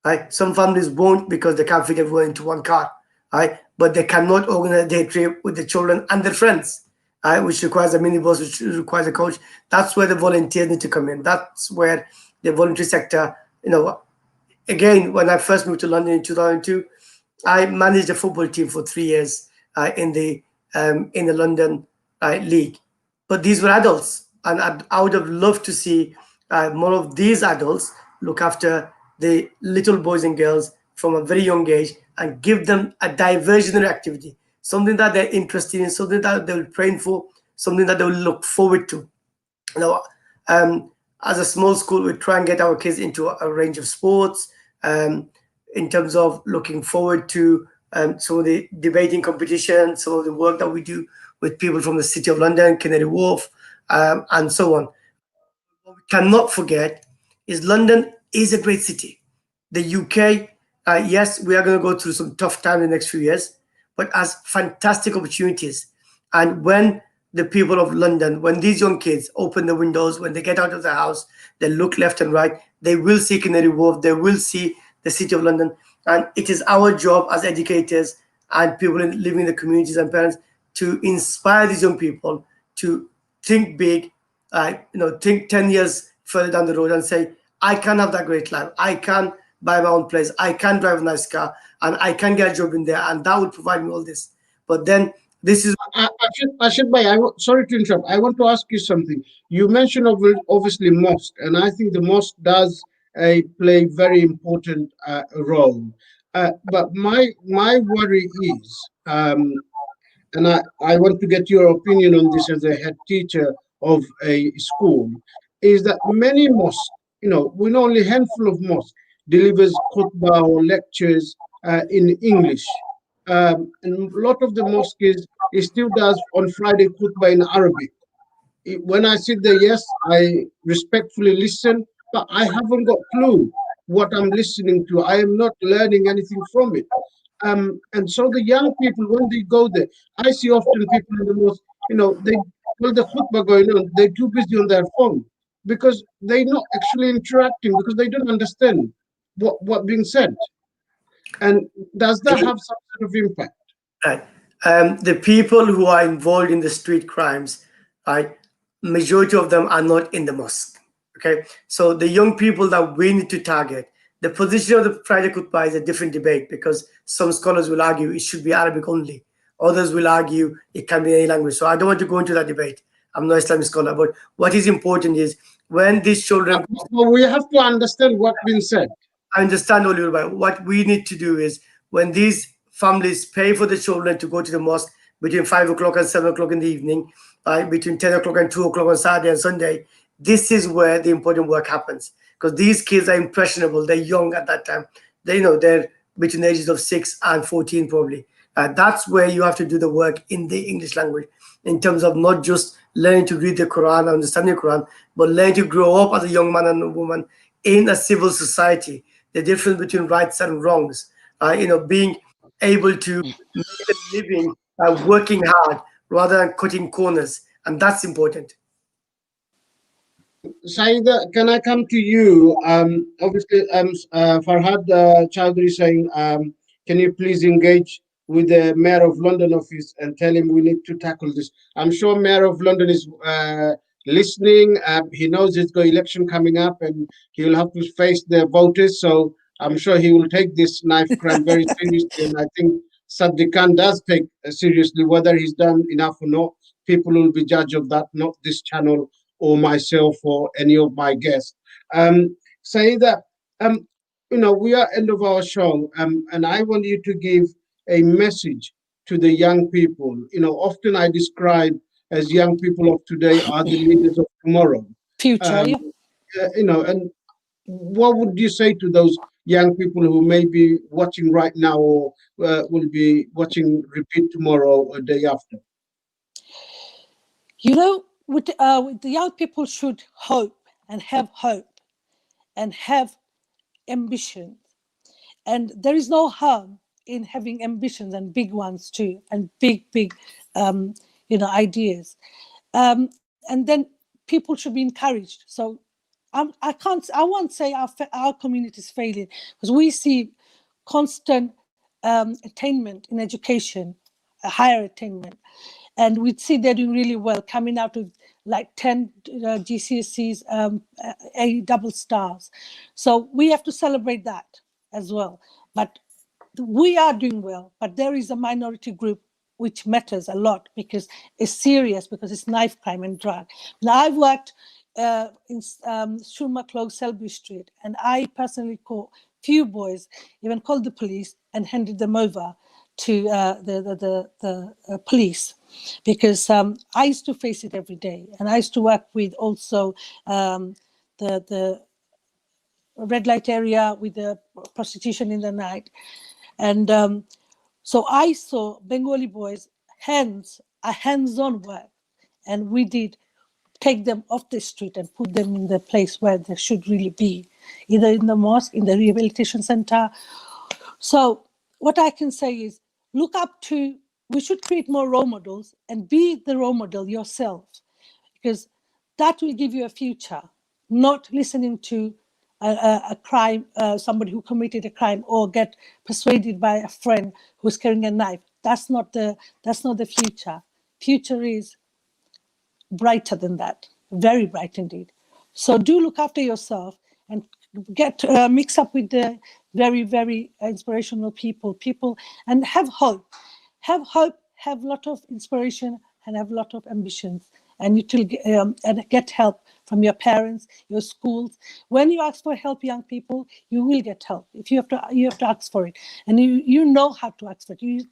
Speaker 2: Right? Some families won't because they can't fit everyone into one car. Right? But they cannot organize a day trip with the children and their friends, right? Which requires a minibus, which requires a coach. That's where the volunteers need to come in. That's where the voluntary sector, again, when I first moved to London in 2002, I managed a football team for 3 years in the London league. But these were adults, and I would have loved to see more of these adults look after the little boys and girls from a very young age and give them a diversionary activity, something that they're interested in, something that they will train for, something that they will look forward to. You know, as a small school, we try and get our kids into a range of sports, in terms of looking forward to some of the debating competitions, some of the work that we do with people from the City of London, Canary Wharf, and so on. What we cannot forget is London is a great city. The UK, yes, we are going to go through some tough time in the next few years, but has fantastic opportunities. And when the people of London, when these young kids open the windows, when they get out of the house, they look left and right, they will see Canary Wharf, they will see the City of London. And it is our job as educators and people living in the communities and parents to inspire these young people to think big, think 10 years further down the road and say, I can have that great life. I can buy my own place. I can drive a nice car and I can get a job in there and that will provide me all this. But then this is
Speaker 1: Ashid bhai, sorry to interrupt. I want to ask you something. You mentioned obviously mosque, and I think the mosque does play very important role. But my worry is, and I want to get your opinion on this as a head teacher of a school, is that many mosques, we know only a handful of mosques delivers khutbah or lectures in English. And a lot of the mosques it still does on Friday khutbah in Arabic. When I sit there, yes, I respectfully listen, but I haven't got clue what I'm listening to. I am not learning anything from it. And so the young people, when they go there, I see often people in the mosque, they well the khutbah going on, they're too busy on their phone because they're not actually interacting because they don't understand what being said. And does that have some sort of impact?
Speaker 2: Right. The people who are involved in the street crimes, right, majority of them are not in the mosque. Okay, so the young people that we need to target, the position of the Friday Khutbah is a different debate because some scholars will argue it should be Arabic only. Others will argue it can be any language. So I don't want to go into that debate. I'm not Islamic scholar, but what is important is when these children,
Speaker 1: Well, we have to understand what's been said.
Speaker 2: I understand, Oliur, but what we need to do is when these families pay for the children to go to the mosque between 5 o'clock and 7 o'clock in the evening, between 10 o'clock and 2 o'clock on Saturday and Sunday, this is where the important work happens. Because these kids are impressionable, they're young at that time. They're between the ages of 6 and 14 probably. That's where you have to do the work in the English language in terms of not just learning to read the Quran, understanding the Quran, but learning to grow up as a young man and a woman in a civil society, the difference between rights and wrongs, being able to make a living working hard rather than cutting corners. And that's important.
Speaker 1: Syeda, can I come to you? Obviously, Farhad Choudhury saying, can you please engage with the Mayor of London office and tell him we need to tackle this? I'm sure Mayor of London is listening. He knows there's got election coming up and he will have to face the voters. So I'm sure he will take this knife crime very seriously. And I think Sadiq Khan does take seriously whether he's done enough or not. People will be judge of that, not this channel or myself or any of my guests. Say that we are end of our show, and I want you to give a message to the young people. Often I describe as young people of today are the leaders of tomorrow.
Speaker 3: Future,
Speaker 1: Um,
Speaker 3: yeah.
Speaker 1: and what would you say to those young people who may be watching right now or will be watching repeat tomorrow or day after?
Speaker 3: With the young people should hope and have ambition. And there is no harm in having ambitions and big ones too, and big, ideas. And then people should be encouraged. So I won't say our community is failing because we see constant attainment in education, a higher attainment. And we see they're doing really well, coming out of like 10 GCSEs, A double stars. So we have to celebrate that as well. But we are doing well, but there is a minority group which matters a lot because it's serious, because it's knife crime and drug. Now, I've worked in Shurma Close, Selby Street, and I personally caught few boys, even called the police and handed them over to the police, because I used to face it every day, and I used to work with also the red light area with the prostitution in the night, and so I saw Bengali boys hands-on work, and we did take them off the street and put them in the place where they should really be, either in the mosque, in the rehabilitation center. So what I can say is we should create more role models and be the role model yourself, because that will give you a future, not listening to a crime, somebody who committed a crime, or get persuaded by a friend who's carrying a knife. That's not the future. Future is brighter than that, very bright indeed. So do look after yourself and get mix up with the very inspirational people, and have hope, have a lot of inspiration, and have a lot of ambitions, and and get help from your parents, your schools. When you ask for help, young people, you will get help. If you have to ask for it, and you know how to ask for it.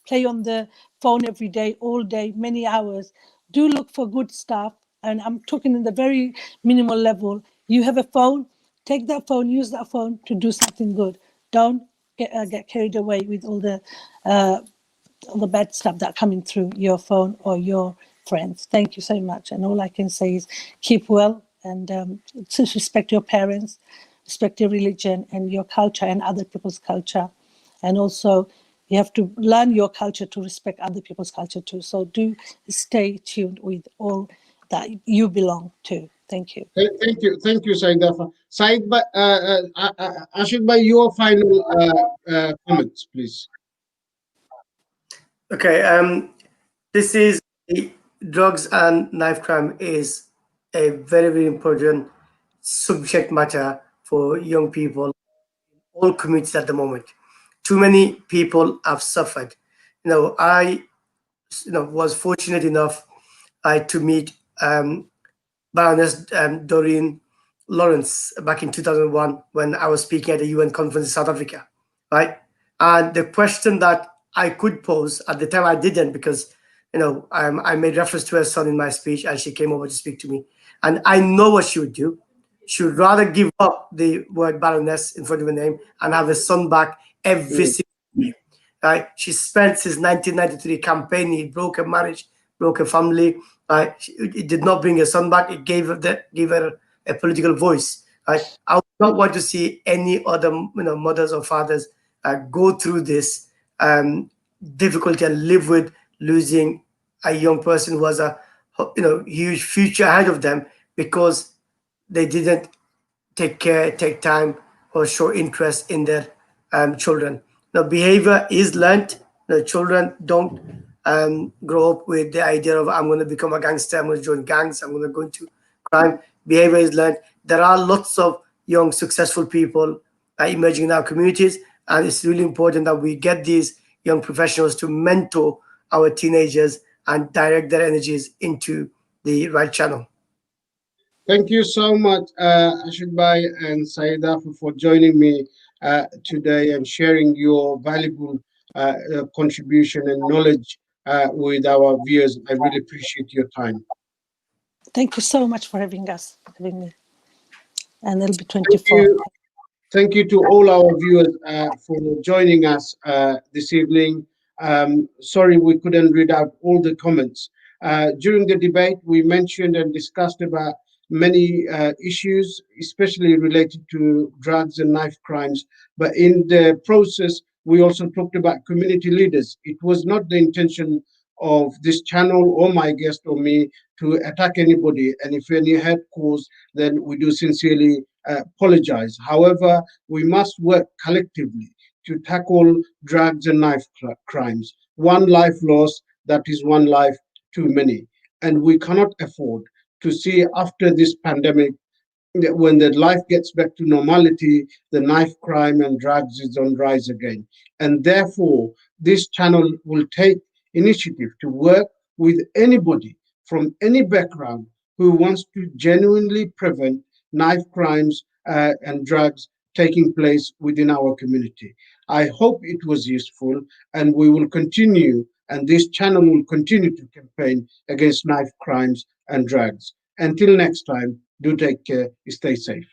Speaker 3: play on the phone every day, all day, many hours. Do look for good stuff. And I'm talking in the very minimal level. You have a phone, take that phone, use that phone to do something good. Don't get carried away with uh, all the bad stuff that coming through your phone or your friends. Thank you so much. And all I can say is keep well and just respect your parents, respect your religion and your culture and other people's culture. And also, you have to learn your culture to respect other people's culture too. So do stay tuned with all that you belong to. Thank you.
Speaker 1: Thank you, Syeda. Said, Ashid, by your final comments, please.
Speaker 2: Okay, this is drugs and knife crime is a very, very important subject matter for young people, all communities at the moment. Too many people have suffered. I was fortunate enough to meet Baroness Doreen Lawrence back in 2001 when I was speaking at the UN conference in South Africa, right? And the question that I could pose at the time, I didn't, because I made reference to her son in my speech, and she came over to speak to me, and I know what she would do. She would rather give up the word Baroness in front of her name and have her son back every
Speaker 1: Mm.
Speaker 2: single day. Right? She spent since 1993 campaigning, broke her marriage, broke her family. It did not bring her son back. It gave her a political voice. Right? I would not want to see any other mothers or fathers go through this difficulty and live with losing a young person who has a huge future ahead of them because they didn't take care, take time, or show interest in their children. Now, behavior is learned. Children don't grow up with the idea of I'm going to become a gangster, I'm going to join gangs, I'm going to go into crime. Behavior is learned. There are lots of young, successful people emerging in our communities, and it's really important that we get these young professionals to mentor our teenagers and direct their energies into the right channel.
Speaker 1: Thank you so much, Ashid Bhai and Saida, for joining me today and sharing your valuable contribution and knowledge with our viewers. I really appreciate your time.
Speaker 3: Thank you so much for having me. And it'll be
Speaker 1: Thank
Speaker 3: 24.
Speaker 1: you. Thank you to all our viewers for joining us this evening. Sorry we couldn't read out all the comments. During the debate, we mentioned and discussed about many issues, especially related to drugs and knife crimes. But in the process, we also talked about community leaders. It was not the intention of this channel or my guest or me to attack anybody. And if any had cause, then we do sincerely apologize. However, we must work collectively to tackle drugs and knife crimes. One life lost, that is one life too many. And we cannot afford to see after this pandemic, when the life gets back to normality, the knife crime and drugs is on rise again. And therefore, this channel will take initiative to work with anybody from any background who wants to genuinely prevent knife crimes and drugs taking place within our community. I hope it was useful, and we will continue, and this channel will continue to campaign against knife crimes and drugs. Until next time, do take care, stay safe.